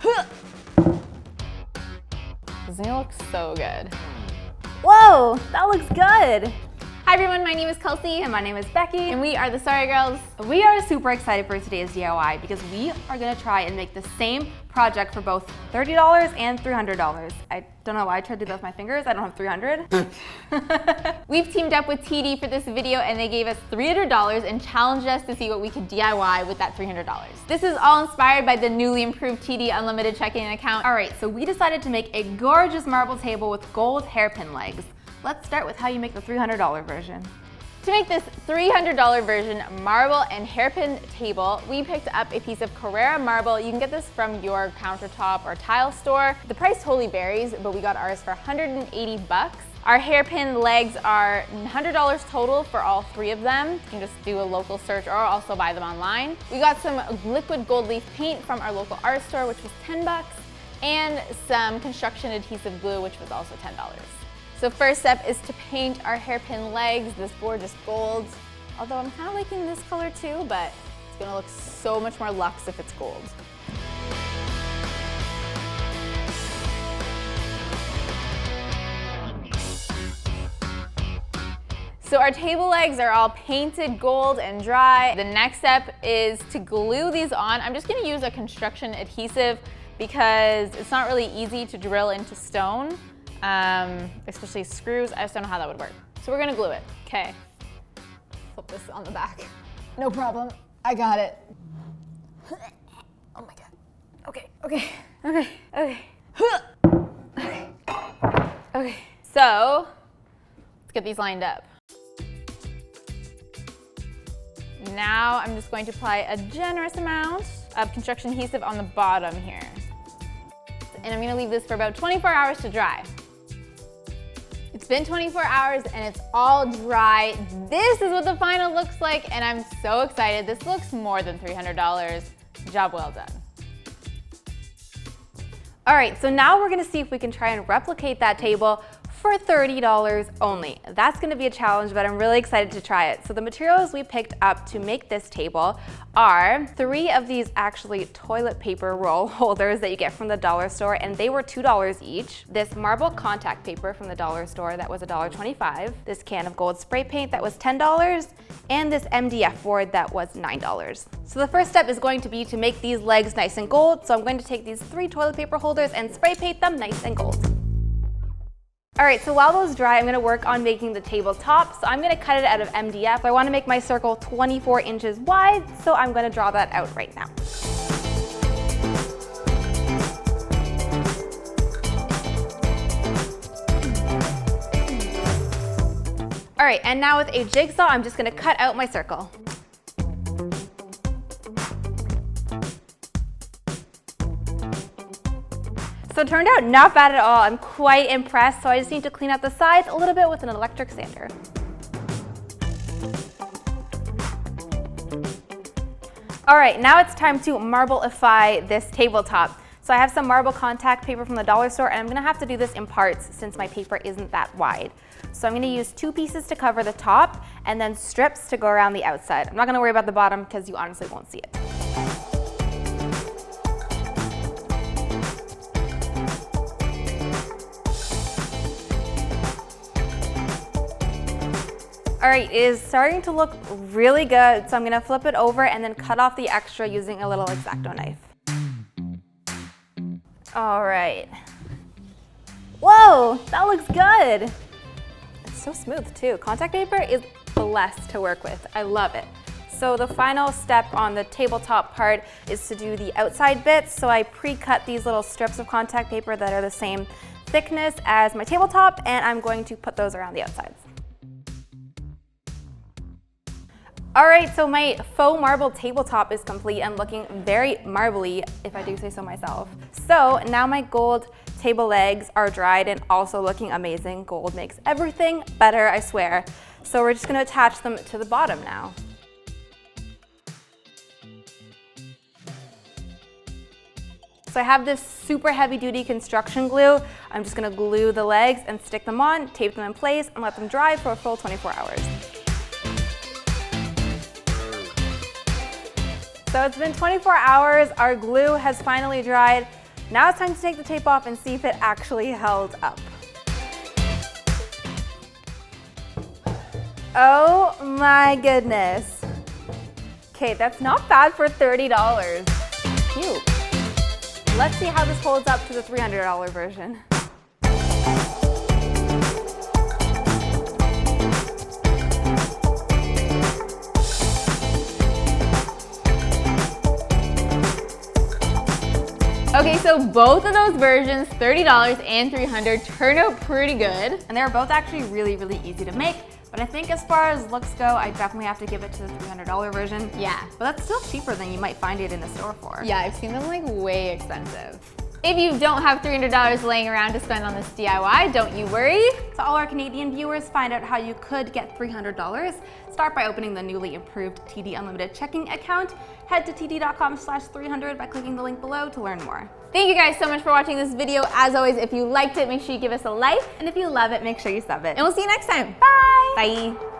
This is gonna look so good. Whoa, that looks good. Hi everyone, my name is Kelsey. And my name is Becky. And we are the Sorry Girls. We are super excited for today's DIY because we are gonna try and make the same project for both $30 and $300. I don't know why I tried to do that with my fingers. I don't have 300. We've teamed up with TD for this video and they gave us $300 and challenged us to see what we could DIY with that $300. This is all inspired by the newly improved TD Unlimited checking account. All right, so we decided to make a gorgeous marble table with gold hairpin legs. Let's start with how you make the $300 version. To make this $300 version marble and hairpin table, we picked up a piece of Carrara marble. You can get this from your countertop or tile store. The price totally varies, but we got ours for 180 bucks. Our hairpin legs are $100 total for all three of them. You can just do a local search or also buy them online. We got some liquid gold leaf paint from our local art store, which was 10 bucks, and some construction adhesive glue, which was also $10. So first step is to paint our hairpin legs this gorgeous gold. Although I'm kind of liking this color too, but it's gonna look so much more luxe if it's gold. So our table legs are all painted gold and dry. The next step is to glue these on. I'm just gonna use a construction adhesive because it's not really easy to drill into stone. Especially screws. I just don't know how that would work. So we're gonna glue it. Okay. Flip this on the back. No problem. I got it. Oh my God. Okay. Okay. So let's get these lined up. Now I'm just going to apply a generous amount of construction adhesive on the bottom here. And I'm gonna leave this for about 24 hours to dry. It's been 24 hours and it's all dry. This is what the final looks like and I'm so excited. This looks more than $300. Job well done. All right, so now we're gonna see if we can try and replicate that table for $30 only. That's gonna be a challenge, but I'm really excited to try it. So the materials we picked up to make this table are 3 of these actually toilet paper roll holders that you get from the dollar store, and they were $2 each. This marble contact paper from the dollar store that was $1.25. This can of gold spray paint that was $10, and this MDF board that was $9. So the first step is going to be to make these legs nice and gold. So I'm going to take these 3 toilet paper holders and spray paint them nice and gold. All right, so while those dry, I'm gonna work on making the tabletop. So I'm gonna cut it out of MDF. I wanna make my circle 24 inches wide, so I'm gonna draw that out right now. All right, and now with a jigsaw, I'm just gonna cut out my circle. So it turned out not bad at all. I'm quite impressed. So I just need to clean out the sides a little bit with an electric sander. All right, now it's time to marbleify this tabletop. So I have some marble contact paper from the dollar store and I'm gonna have to do this in parts since my paper isn't that wide. So I'm gonna use 2 pieces to cover the top and then strips to go around the outside. I'm not gonna worry about the bottom because you honestly won't see it. All right, it is starting to look really good, so I'm gonna flip it over and then cut off the extra using a little X-Acto knife. All right. Whoa, that looks good. It's so smooth too. Contact paper is blessed to work with. I love it. So the final step on the tabletop part is to do the outside bits. So I pre-cut these little strips of contact paper that are the same thickness as my tabletop, and I'm going to put those around the outsides. All right, so my faux marble tabletop is complete and looking very marbly, if I do say so myself. So now my gold table legs are dried and also looking amazing. Gold makes everything better, I swear. So we're just gonna attach them to the bottom now. So I have this super heavy duty construction glue. I'm just gonna glue the legs and stick them on, tape them in place, and let them dry for a full 24 hours. So it's been 24 hours, our glue has finally dried. Now it's time to take the tape off and see if it actually held up. Oh my goodness. Okay, that's not bad for $30. Cute. Let's see how this holds up to the $300 version. Okay, so both of those versions, $30 and $300, turned out pretty good. And they're both actually really, really easy to make. But I think as far as looks go, I definitely have to give it to the $300 version. Yeah. But that's still cheaper than you might find it in the store for. Yeah, I've seen them like way expensive. If you don't have $300 laying around to spend on this DIY, don't you worry. So all our Canadian viewers, find out how you could get $300. Start by opening the newly improved TD Unlimited checking account. Head to td.com/300 by clicking the link below to learn more. Thank you guys so much for watching this video. As always, if you liked it, make sure you give us a like. And if you love it, make sure you sub it. And we'll see you next time. Bye! Bye.